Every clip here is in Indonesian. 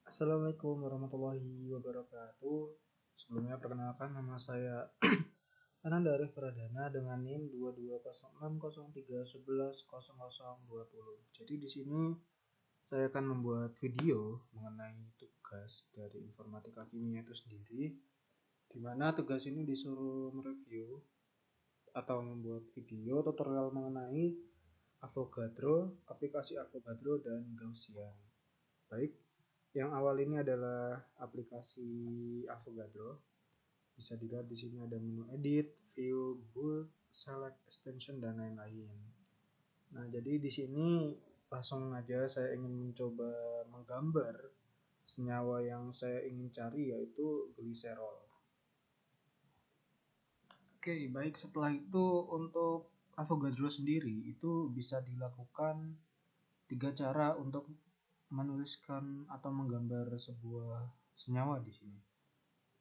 Assalamualaikum warahmatullahi wabarakatuh. Sebelumnya perkenalkan nama saya Ananda Arif Pradana dengan NIM 220603110020. Jadi di sini saya akan membuat video mengenai tugas dari informatika kimia itu sendiri, di mana tugas ini disuruh mereview atau membuat video tutorial mengenai Avogadro, aplikasi Avogadro dan Gaussian. Baik, yang awal ini adalah aplikasi Avogadro. Bisa dilihat di sini ada menu edit, view, build, select, extension dan lain-lain. Nah, jadi di sini langsung aja saya ingin mencoba menggambar senyawa yang saya ingin cari, yaitu gliserol. Oke, baik, setelah itu untuk Avogadro sendiri itu bisa dilakukan 3 cara untuk menuliskan atau menggambar sebuah senyawa di sini.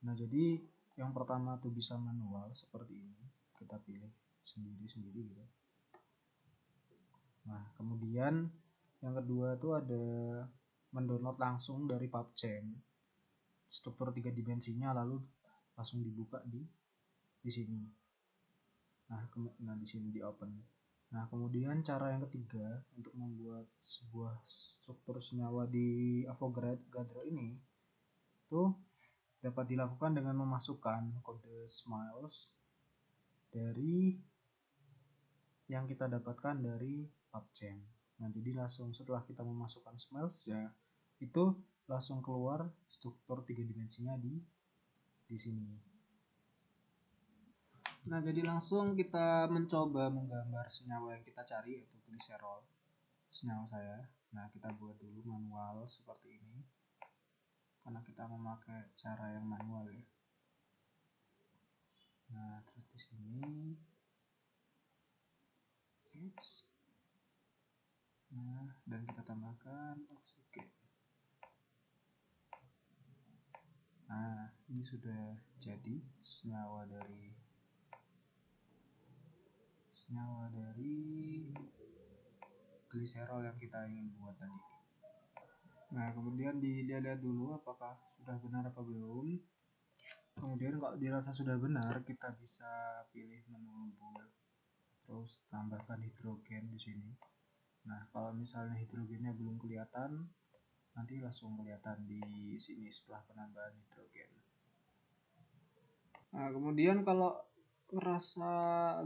Nah, jadi yang pertama tuh bisa manual seperti ini, kita pilih sendiri-sendiri gitu. Nah, kemudian yang kedua tuh ada mendownload langsung dari PubChem, struktur 3 dimensinya, lalu langsung dibuka di sini. Nah, di sini di open. Nah, kemudian cara yang ketiga untuk membuat sebuah struktur senyawa di Avogadro ini tuh dapat dilakukan dengan memasukkan kode SMILES dari yang kita dapatkan dari PubChem. Nah, jadi langsung setelah kita memasukkan SMILES ya, itu langsung keluar struktur 3 dimensinya di sini. Nah, jadi langsung kita mencoba menggambar senyawa yang kita cari, yaitu gliserol, senyawa saya. Nah, kita buat dulu manual seperti ini, karena kita memakai cara yang manual ya. Nah, terus di sini dan kita tambahkan oksigen. Nah, ini sudah jadi senyawa dari gliserol yang kita ingin buat tadi. Nah, kemudian dilihat dulu apakah sudah benar apa belum. Kemudian kalau dirasa sudah benar, kita bisa pilih menu build, terus tambahkan hidrogen di sini. Nah, kalau misalnya hidrogennya belum kelihatan, nanti langsung kelihatan di sini setelah penambahan hidrogen. Nah, kemudian kalau ngerasa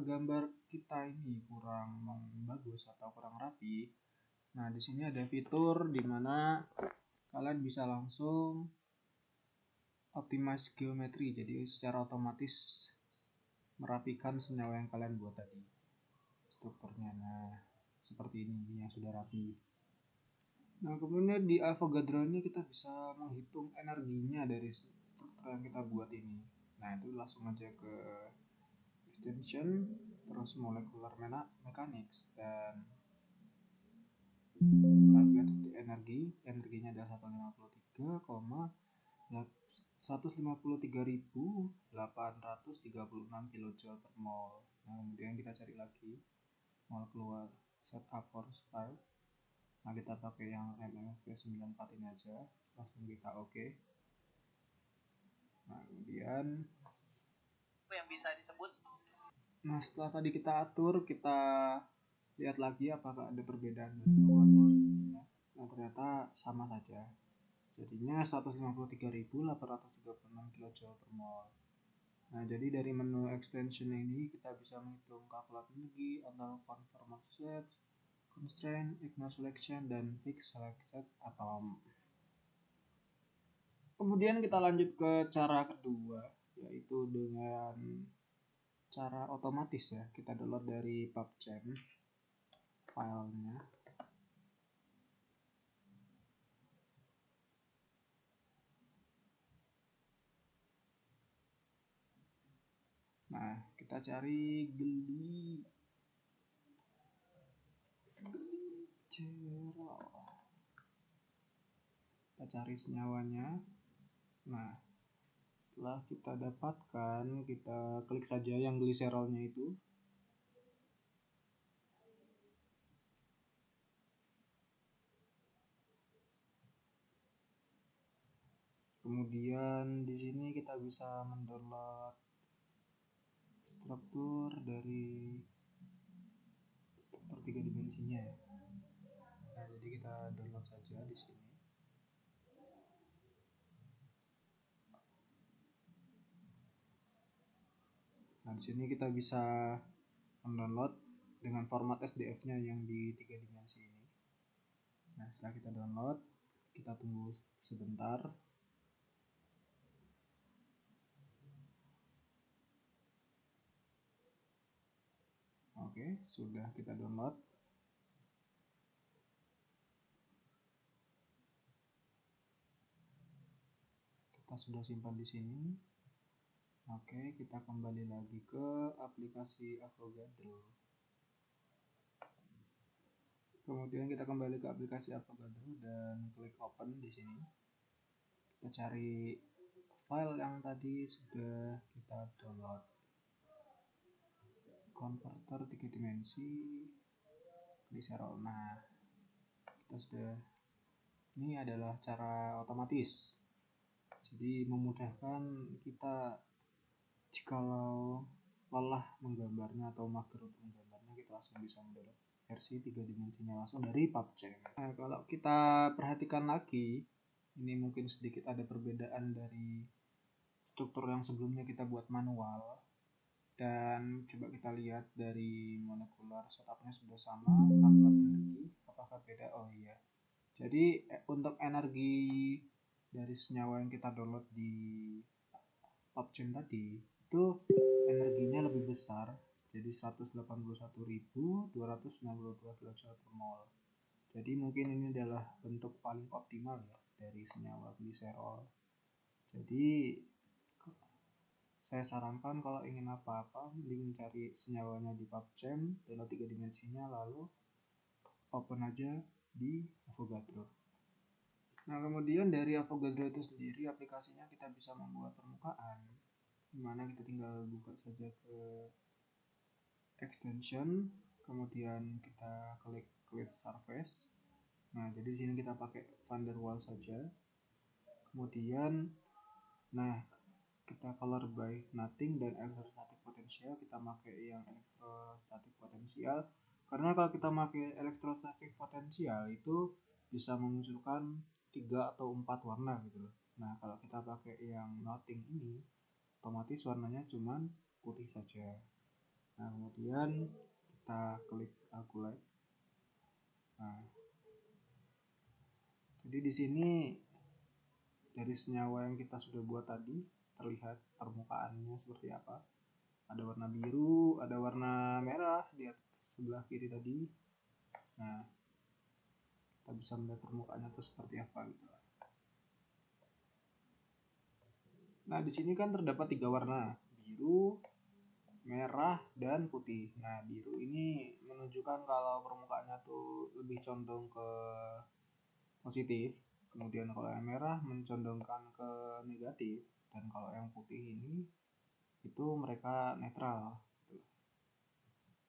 gambar kita ini kurang bagus atau kurang rapi, nah di sini ada fitur di mana kalian bisa langsung optimize geometri, jadi secara otomatis merapikan senyawa yang kalian buat tadi strukturnya. Nah, seperti ini yang sudah rapi. Nah, kemudian di Avogadro ini kita bisa menghitung energinya dari struktur yang kita buat ini. Nah, itu langsung aja ke extension, terus molecular mechanics, dan calculate energinya adalah 153.836 kJ per mol. Nah, kemudian kita cari lagi mau keluar setup for file. Nah, kita pakai yang MMFP94 ini aja, langsung kita oke. Nah, kemudian yang bisa disebut. Nah, setelah tadi kita atur, kita lihat lagi apakah ada perbedaan dari formulanya. Nah, ternyata sama saja. Jadinya 153.836 kJ per mol. Nah, jadi dari menu extension ini kita bisa menghitung kalkulat energi atau conform offset, constraint, ignore selection, dan fix selected atom. Kemudian kita lanjut ke cara kedua, yaitu dengan cara otomatis ya. Kita download dari PubChem filenya. Nah, kita cari glicerol. Kita cari senyawanya. Nah, setelah kita dapatkan, kita klik saja yang gliserolnya itu. Kemudian di sini kita bisa mendownload struktur tiga dimensinya ya. Nah, jadi kita download saja di sini. Nah, di sini kita bisa mendownload dengan format SDF-nya yang di 3 dimensi ini. Nah, setelah kita download, kita tunggu sebentar. Oke, sudah kita download. Kita sudah simpan di sini. Oke, kita kembali lagi ke aplikasi Avogadro. Kemudian kita kembali ke aplikasi Avogadro dan klik open di sini. Kita cari file yang tadi sudah kita download. Converter 3 dimensi glycerol. Nah, kita sudah, ini adalah cara otomatis. Jadi memudahkan kita jikalau lelah menggambarnya atau mager untuk menggambarnya, kita langsung bisa mendownload versi 3 dimensinya langsung dari PubChem. Nah, kalau kita perhatikan lagi, ini mungkin sedikit ada perbedaan dari struktur yang sebelumnya kita buat manual. Dan coba kita lihat dari molekular setupnya sudah sama, upload energi, apakah beda? Oh iya. Jadi untuk energi dari senyawa yang kita download di PubChem tadi itu energinya lebih besar, jadi 181.292 kJ per mol. Jadi mungkin ini adalah bentuk paling optimal ya dari senyawa gliserol. Jadi saya sarankan kalau ingin apa-apa, mending cari senyawanya di PubChem, download 3 dimensinya, lalu open aja di Avogadro. Nah, kemudian dari Avogadro itu sendiri, aplikasinya kita bisa membuat permukaan, dimana kita tinggal buka saja ke extension, kemudian kita klik create surface. Nah, jadi di sini kita pakai van der Waals saja. Kemudian, nah, kita color by nothing dan electrostatic potential, kita pakai yang electrostatic potential karena kalau kita pakai electrostatic potential itu bisa memunculkan 3 atau 4 warna gitu loh. Nah, kalau kita pakai yang nothing ini otomatis warnanya cuman putih saja. Nah, kemudian kita klik calculate. Nah, jadi di sini dari senyawa yang kita sudah buat tadi terlihat permukaannya seperti apa. Ada warna biru, ada warna merah di sebelah kiri tadi. Nah, kita bisa melihat permukaannya itu seperti apa gitu. Nah, di sini kan terdapat 3 warna, biru, merah, dan putih. Nah, biru ini menunjukkan kalau permukaannya tuh lebih condong ke positif. Kemudian kalau yang merah mencondongkan ke negatif, dan kalau yang putih ini itu mereka netral.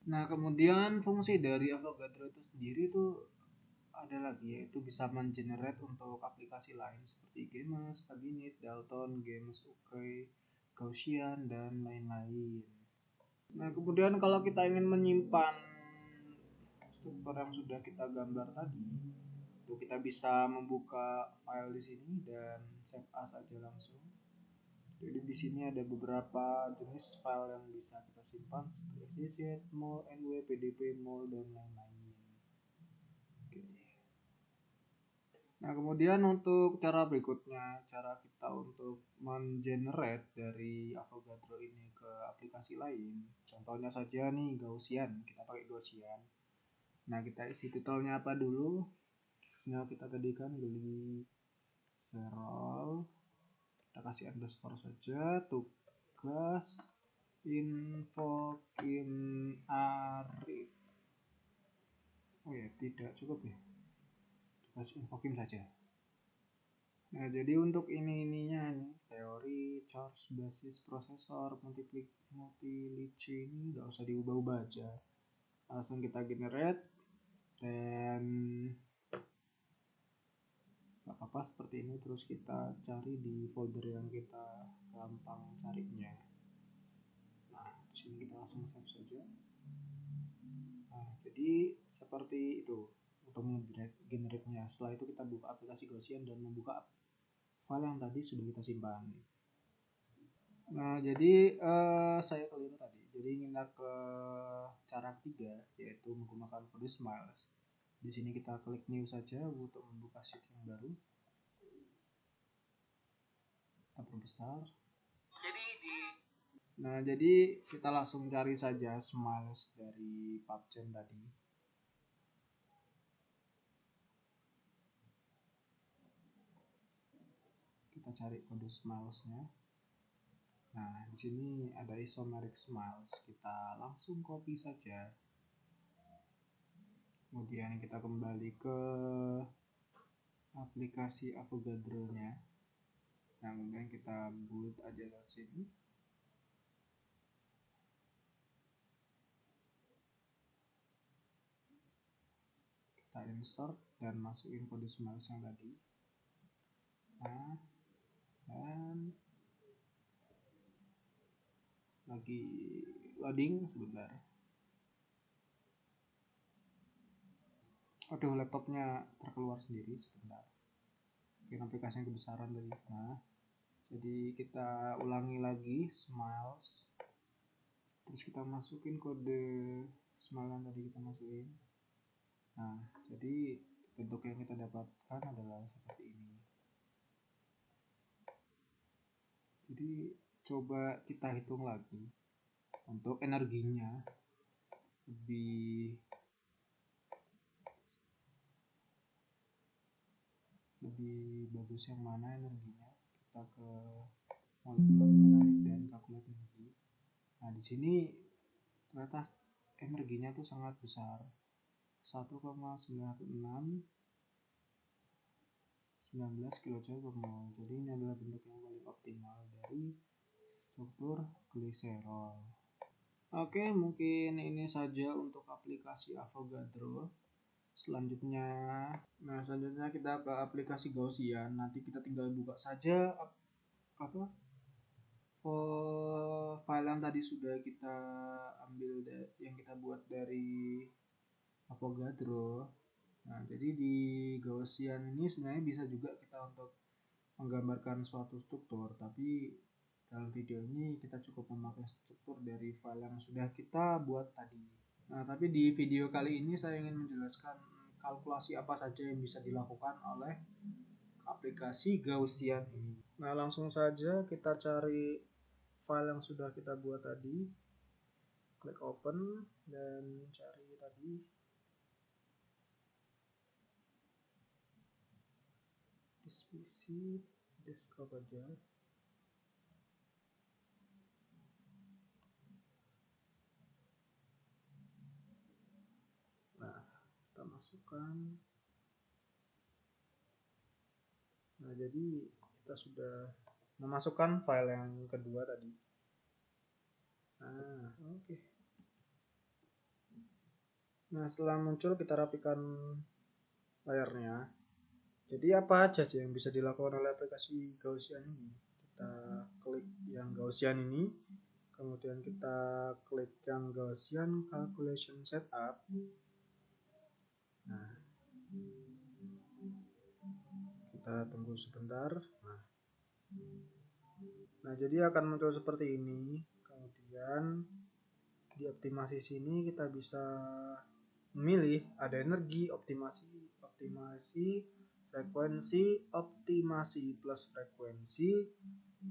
Nah, kemudian fungsi dari Avogadro itu sendiri itu ada lagi, yaitu bisa mengenerate untuk aplikasi lain seperti Games, Cabinet, Dalton, Games, UK, Gaussian, dan lain-lain. Nah, kemudian kalau kita ingin menyimpan struktur yang sudah kita gambar tadi, itu kita bisa membuka file di sini dan save as saja langsung. Jadi di sini ada beberapa jenis file yang bisa kita simpan seperti SCZ, MOL, NW, PDP, MOL, dan lain-lain. Oke. Nah, kemudian untuk cara berikutnya, cara kita untuk mengenerate dari Avogadro ini ke aplikasi lain. Contohnya saja nih Gaussian, kita pakai Gaussian. Nah, kita isi titelnya apa dulu? Senyawa kita tadi kan glycerol. Kita kasih underscore saja, tugas infokim Arif. Oh ya, tidak cukup ya, tugas infokim saja. Nah, jadi untuk ininya nih, teori charge basis prosesor multiliche ini nggak usah diubah-ubah aja, langsung kita generate dan gak apa-apa seperti ini, terus kita cari di folder yang kita gampang carinya. Nah di sini kita langsung save saja. Nah jadi seperti itu untuk generate-nya. Setelah itu kita buka aplikasi Gaussian dan membuka file yang tadi sudah kita simpan. Nah jadi saya keliru tadi, jadi kita ke cara ketiga, yaitu menggunakan kode Smiles. Di sini kita klik new saja untuk membuka sheet yang baru. Kita perbesar. Nah jadi kita langsung cari saja Smiles dari PubChem tadi. Kita cari kode Smilesnya. Nah di sini ada isomeric Smiles, kita langsung copy saja. Kemudian kita kembali ke aplikasi Avogadro-nya. Nah kemudian kita build aja lewat sini. Kita insert dan masukin kode Smiles yang tadi. Nah dan lagi loading sebentar. Aduh, laptopnya terkeluar sendiri sebentar. Mungkin aplikasinya kebesaran tadi. Nah jadi kita ulangi lagi Smiles, terus kita masukin kode Smiles yang tadi kita masukin. Nah jadi bentuk yang kita dapatkan adalah seperti ini. Jadi coba kita hitung lagi untuk energinya, lebih bagus yang mana energinya. Kita ke molekular menarik dan kalkulasi energi. Nah di sini ternyata energinya tuh sangat besar, 1,916 19 kJ per mol. Jadi ini adalah bentuk yang paling optimal dari struktur gliserol. Oke, mungkin ini saja untuk aplikasi Avogadro. Selanjutnya kita ke aplikasi Gaussian. Nanti kita tinggal buka saja file yang tadi sudah kita ambil yang kita buat dari Avogadro. Nah jadi di Gaussian ini sebenarnya bisa juga kita untuk menggambarkan suatu struktur, tapi dalam video ini kita cukup memakai struktur dari file yang sudah kita buat tadi. Nah tapi di video kali ini saya ingin menjelaskan kalkulasi apa saja yang bisa dilakukan oleh aplikasi Gaussian ini. Nah langsung saja kita cari file yang sudah kita buat tadi, klik open dan cari tadi PC desktop aja. Nah kita masukkan. Nah jadi kita sudah memasukkan file yang kedua tadi. Nah oke. Nah setelah muncul kita rapikan layarnya. Jadi apa aja sih yang bisa dilakukan oleh aplikasi Gaussian ini? Kita klik yang Gaussian ini, kemudian kita klik yang Gaussian Calculation Setup. Nah, kita tunggu sebentar. Nah jadi akan muncul seperti ini. Kemudian di optimasi sini kita bisa memilih ada energi, optimasi, frekuensi, optimasi plus frekuensi,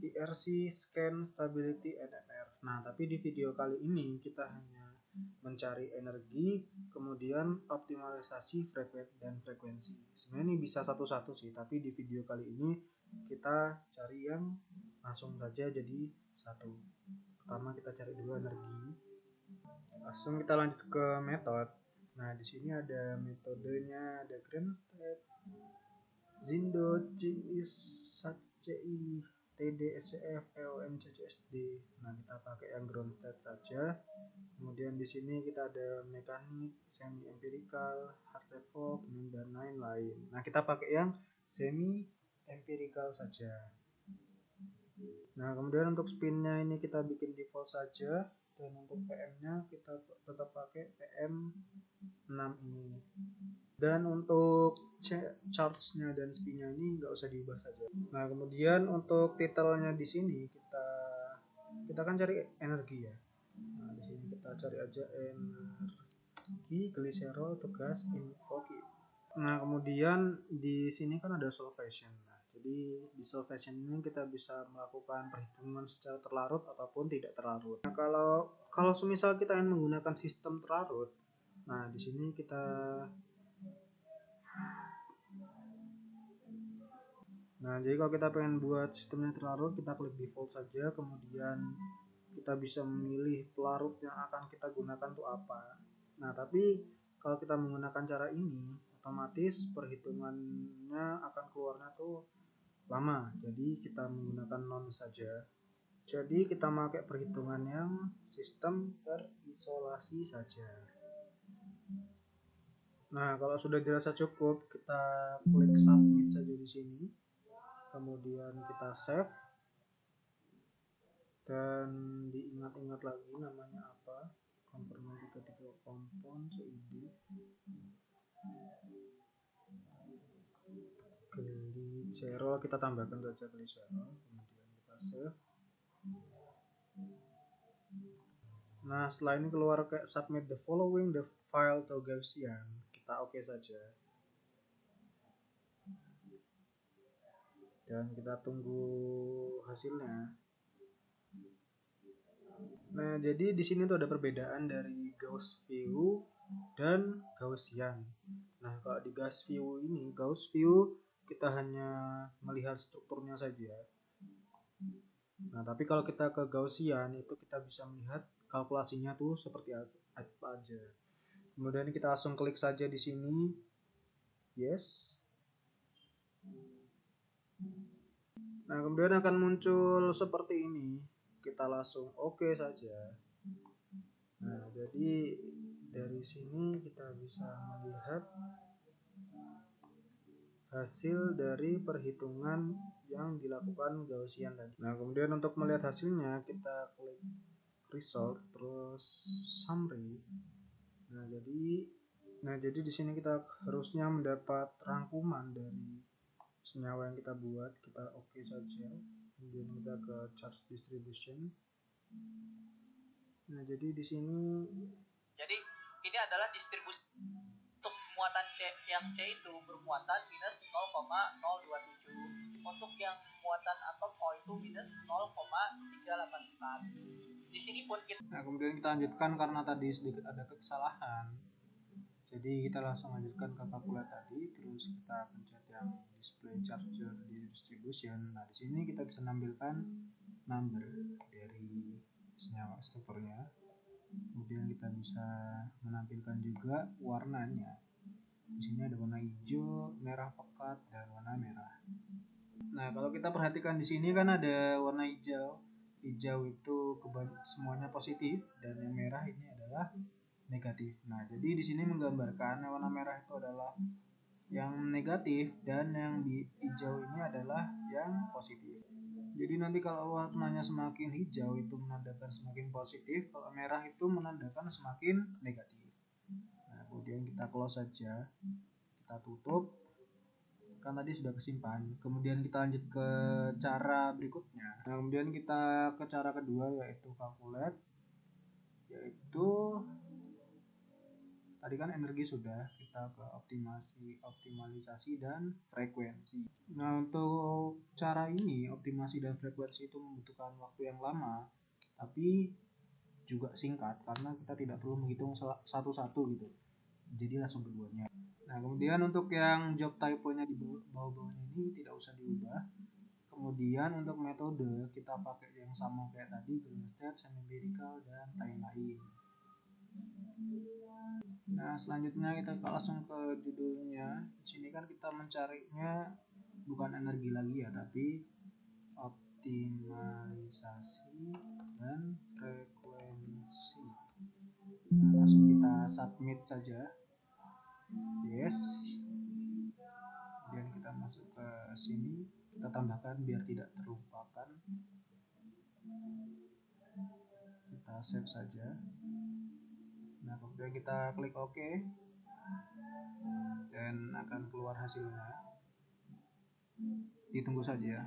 IRC, scan, stability, NMR. Nah tapi di video kali ini kita hanya mencari energi, kemudian optimalisasi frekuensi. Sebenarnya ini bisa satu-satu sih, tapi di video kali ini kita cari yang langsung saja jadi satu. Pertama kita cari dulu energi. Langsung kita lanjut ke metode. Nah di sini ada metodenya, ada Greenstedt, Zindo, CIS, SATCI, TD, SCF, EOM, CCSD. Nah kita pakai yang Greenstedt saja. Kemudian di sini kita ada mekanik, semi empirical, hard evolve, dan lain-lain. Nah kita pakai yang semi empirical saja. Nah, kemudian untuk spinnya ini kita bikin default saja, dan untuk PM-nya kita tetap pakai PM 6 ini. Dan untuk charge-nya dan spinnya ini nggak usah diubah saja. Nah, kemudian untuk titelnya di sini kita kan cari energi ya. Nah, di sini kita cari aja energi glycerol tugas info keep. Nah, kemudian di sini kan ada solvation. Nah, jadi di solvation ini kita bisa melakukan perhitungan secara terlarut ataupun tidak terlarut. Nah, kalau semisal kita ingin menggunakan sistem terlarut, nah di sini jadi kalau kita pengen buat sistemnya terlarut, kita klik default saja, kemudian kita bisa memilih pelarut yang akan kita gunakan untuk apa. Nah, tapi kalau kita menggunakan cara ini, otomatis perhitungannya akan keluarnya tuh lama. Jadi kita menggunakan non saja. Jadi kita pakai perhitungan yang sistem terisolasi saja. Nah, kalau sudah dirasa cukup, kita klik submit saja di sini. Kemudian kita save. Dan diingat-ingat lagi namanya apa. Confirm 33 kompon CID. Glycerol kita tambahkan saja glycerol. Kemudian kita save. Nah, setelah ini keluar kayak submit the following the file to Gaussian, kita oke saja. Dan kita tunggu hasilnya. Nah, jadi di sini tuh ada perbedaan dari Gauss view dan Gaussian. Nah, kalau di Gauss view kita hanya melihat strukturnya saja. Nah, tapi kalau kita ke Gaussian itu kita bisa melihat kalkulasinya tuh seperti apa aja. Kemudian kita langsung klik saja di sini. Yes. Nah, kemudian akan muncul seperti ini. Kita langsung oke saja. Nah, jadi dari sini kita bisa melihat hasil dari perhitungan yang dilakukan Gaussian tadi. Nah, kemudian untuk melihat hasilnya kita klik result terus summary. Nah, jadi di sini kita harusnya mendapat rangkuman dari senyawa yang kita buat. Kita oke saja. Kemudian kita ke charge distribution. Nah, jadi di sini ini adalah distribusi untuk muatan C, yang C itu bermuatan minus 0,027. Untuk yang muatan atom O itu minus 0,384. Di sini pun kita. Nah, kemudian kita lanjutkan karena tadi sedikit ada kesalahan. Jadi kita langsung lanjutkan ke kalkulator tadi, terus kita pencet yang display charger di distribution. Nah, di sini kita bisa menampilkan number dari senyawa strukturnya. Kemudian kita bisa menampilkan juga warnanya. Di sini ada warna hijau, merah pekat, dan warna merah. Nah, kalau kita perhatikan di sini kan ada warna hijau. Hijau itu semuanya positif, dan yang merah ini adalah negatif. Nah, jadi di sini menggambarkan warna merah itu adalah yang negatif dan yang di hijau ini adalah yang positif. Jadi nanti kalau warnanya semakin hijau itu menandakan semakin positif, kalau merah itu menandakan semakin negatif. Nah, kemudian kita close saja, kita tutup, kan tadi sudah kesimpan. Kemudian kita lanjut ke cara berikutnya. Nah, kemudian kita ke cara kedua yaitu calculate, yaitu tadi kan energi sudah, kita ke optimalisasi dan frekuensi. Nah, untuk cara ini optimasi dan frekuensi itu membutuhkan waktu yang lama, tapi juga singkat karena kita tidak perlu menghitung satu-satu gitu. Jadi langsung keduanya. Nah, kemudian untuk yang job type-nya di bawah-bawahnya ini tidak usah diubah. Kemudian untuk metode kita pakai yang sama kayak tadi, Grunstedt, semi-empirical, dan lain-lain. Nah, selanjutnya kita langsung ke judulnya. Di sini kan kita mencarinya bukan energi lagi ya, tapi optimalisasi dan frekuensi. Nah, langsung kita submit saja. Yes. kemudian kita masuk ke sini, kita tambahkan biar tidak terlupakan, kita save saja. Nah kemudian kita klik OK dan akan keluar hasilnya, ditunggu saja.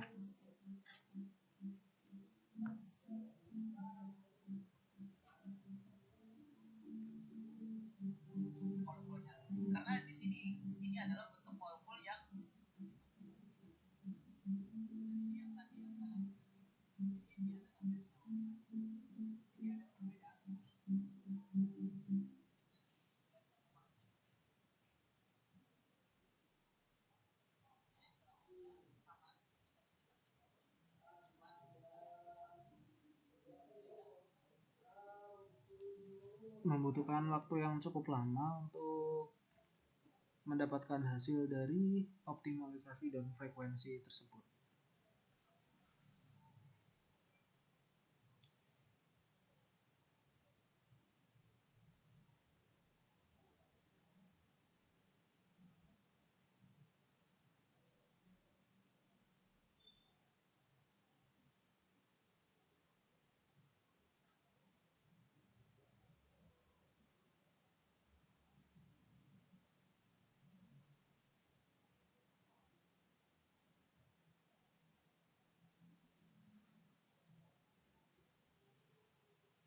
Karena di sini ini adalah bentuk molekul yang membutuhkan waktu yang cukup lama untuk mendapatkan hasil dari optimalisasi dan frekuensi tersebut.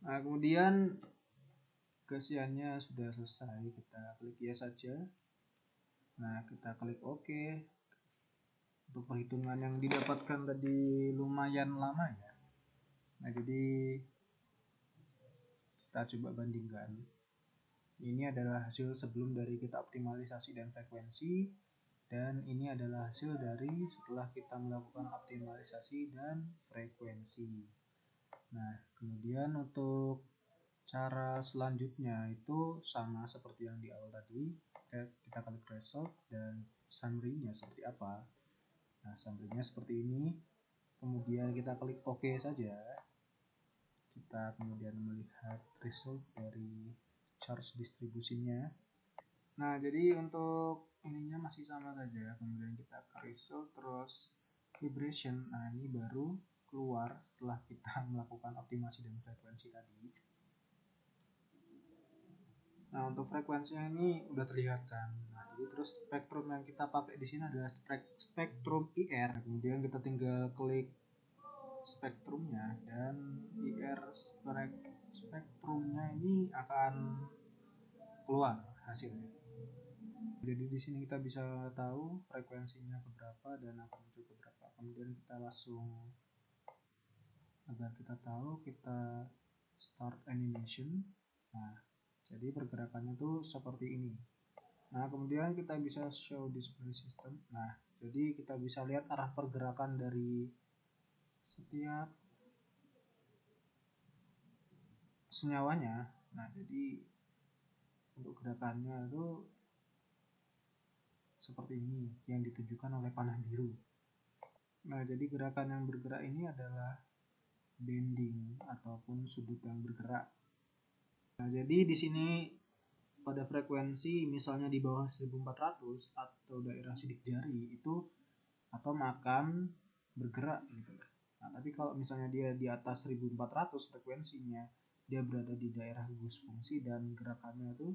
Nah kemudian gasiannya sudah selesai, kita klik yes saja. Nah kita klik OK. Untuk perhitungan yang didapatkan tadi lumayan lama ya. Nah jadi kita coba bandingkan. Ini adalah hasil sebelum dari kita optimalisasi dan frekuensi, dan ini adalah hasil dari setelah kita melakukan optimalisasi dan frekuensi. Nah kemudian untuk cara selanjutnya itu sama seperti yang di awal tadi, kita klik result dan summary-nya seperti apa. Nah summary-nya seperti ini, kemudian kita klik OK saja. Kita kemudian melihat result dari charge distribusinya. Nah jadi untuk ininya masih sama saja, kemudian kita ke result terus vibration. Nah ini baru keluar setelah kita melakukan optimasi dan frekuensi tadi. Nah untuk frekuensinya ini udah terlihat kan. Nah jadi terus spektrum yang kita pakai di sini adalah spektrum IR. Kemudian kita tinggal klik spektrumnya dan IR spektrumnya ini akan keluar hasilnya. Jadi di sini kita bisa tahu frekuensinya keberapa dan akan muncul keberapa. Kemudian kita langsung, agar kita tahu, kita start animation. Nah jadi pergerakannya tuh seperti ini. Nah kemudian kita bisa show display system. Nah jadi kita bisa lihat arah pergerakan dari setiap senyawanya. Nah jadi untuk gerakannya itu seperti ini yang ditunjukkan oleh panah biru. Nah jadi gerakan yang bergerak ini adalah bending ataupun sudut yang bergerak. Nah jadi di sini pada frekuensi misalnya di bawah 1400 atau daerah sidik jari itu atau makan bergerak gitu. Nah tapi kalau misalnya dia di atas 1400 frekuensinya, dia berada di daerah gugus fungsi dan gerakannya itu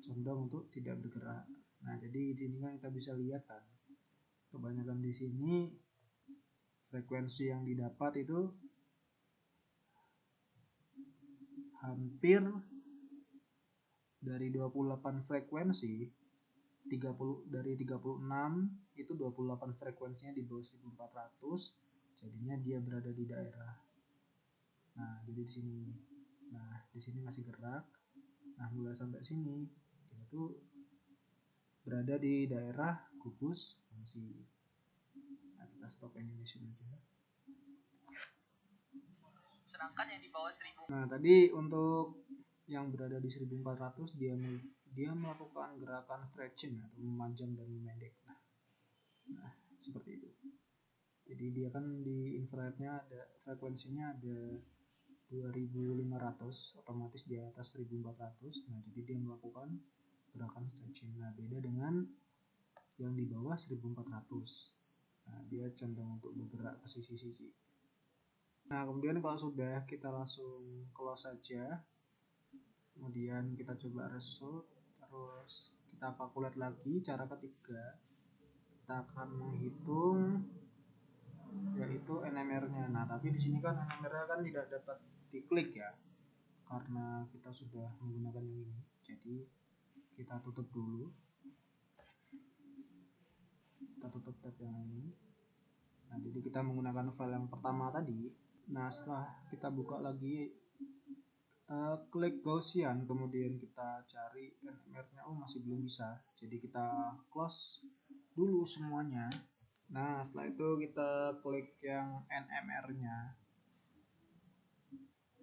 condong untuk tidak bergerak. Nah jadi di sini kan kita bisa lihat kan, kebanyakan di sini frekuensi yang didapat itu hampir dari 28 frekuensi, 30 dari 36 itu 28 frekuensinya di bawah 1400, jadinya dia berada di daerah. Nah, jadi di sini. Nah, di sini masih gerak. Nah, mulai sampai sini dia tuh berada di daerah gugus fungsi. Nah, kita stop animation aja. sedangkan yang di bawah 1000. Nah, tadi untuk yang berada di 1400 dia melakukan gerakan stretching atau memanjang dan memendek. Nah, seperti itu. Jadi dia kan di infrarednya ada frekuensinya ada 2500, otomatis di atas 1400. Nah, jadi dia melakukan gerakan stretching. Nah, beda dengan yang di bawah 1400. Nah, dia cenderung untuk bergerak ke sisi-sisi. Nah, kemudian kalau sudah, kita langsung close saja. Kemudian kita coba result, terus kita kalkulasi lagi. Cara ketiga, kita akan menghitung yaitu NMR-nya. Nah, tapi di sini kan NMR-nya kan tidak dapat diklik ya, karena kita sudah menggunakan yang ini. Jadi kita tutup dulu. Kita tutup tab yang ini. Nah, jadi kita menggunakan file yang pertama tadi. Nah, setelah kita buka lagi, klik Gaussian, kemudian kita cari NMR-nya, oh masih belum bisa. Jadi kita close dulu semuanya. Nah, setelah itu kita klik yang NMR-nya.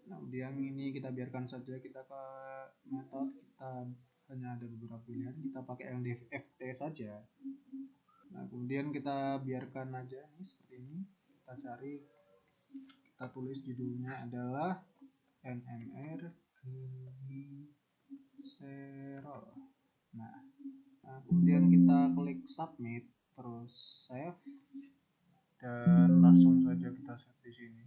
Kemudian ini kita biarkan saja, kita ke method, kita hanya ada beberapa pilihan, kita pakai yang DFT saja. Nah, kemudian kita biarkan aja ini seperti ini. Kita cari, kita tulis judulnya adalah NMR glycerol. Nah, kemudian kita klik submit, terus save, dan langsung saja kita save di sini.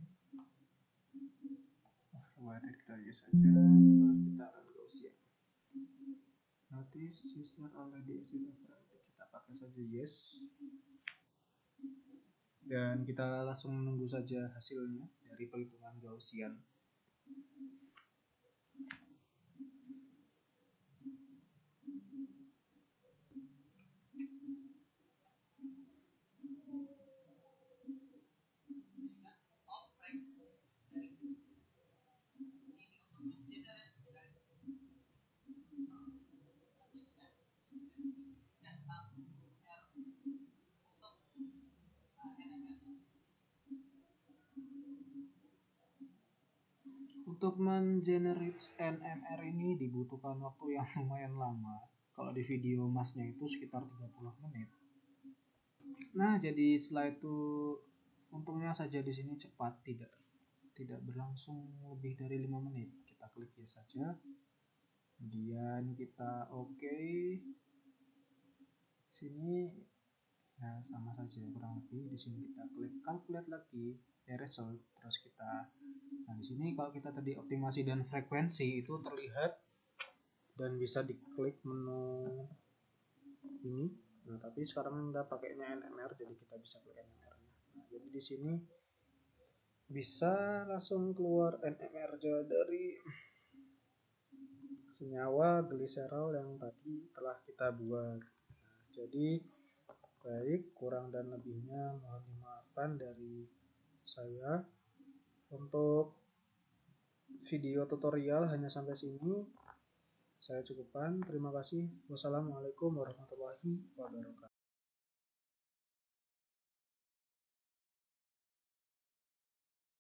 Overwrite kita use saja, terus kita run Gaussian. Notice user already exit overwrite, kita pakai saja yes. Dan kita langsung menunggu saja hasilnya dari perhitungan Gaussian. Untuk mengenerate NMR ini dibutuhkan waktu yang lumayan lama. Kalau di video masnya itu sekitar 30 menit. Nah, jadi setelah itu untungnya saja di sini cepat, tidak berlangsung lebih dari 5 menit. Kita klik ya saja. Kemudian kita oke. Sini ya sama saja kurang lebih. Di sini kita klik calculate lagi result, terus kita. Nah, di sini kalau kita tadi optimasi dan frekuensi itu terlihat dan bisa diklik menu ini. Nah, tapi sekarang kita pakainya NMR, jadi kita bisa klik NMR-nya. Nah, jadi di sini bisa langsung keluar NMR-nya dari senyawa gliserol yang tadi telah kita buat. Nah, jadi baik, kurang dan lebihnya mohon dimaafkan dari saya. Untuk video tutorial hanya sampai sini. Saya cukupkan. Terima kasih. Wassalamualaikum warahmatullahi wabarakatuh.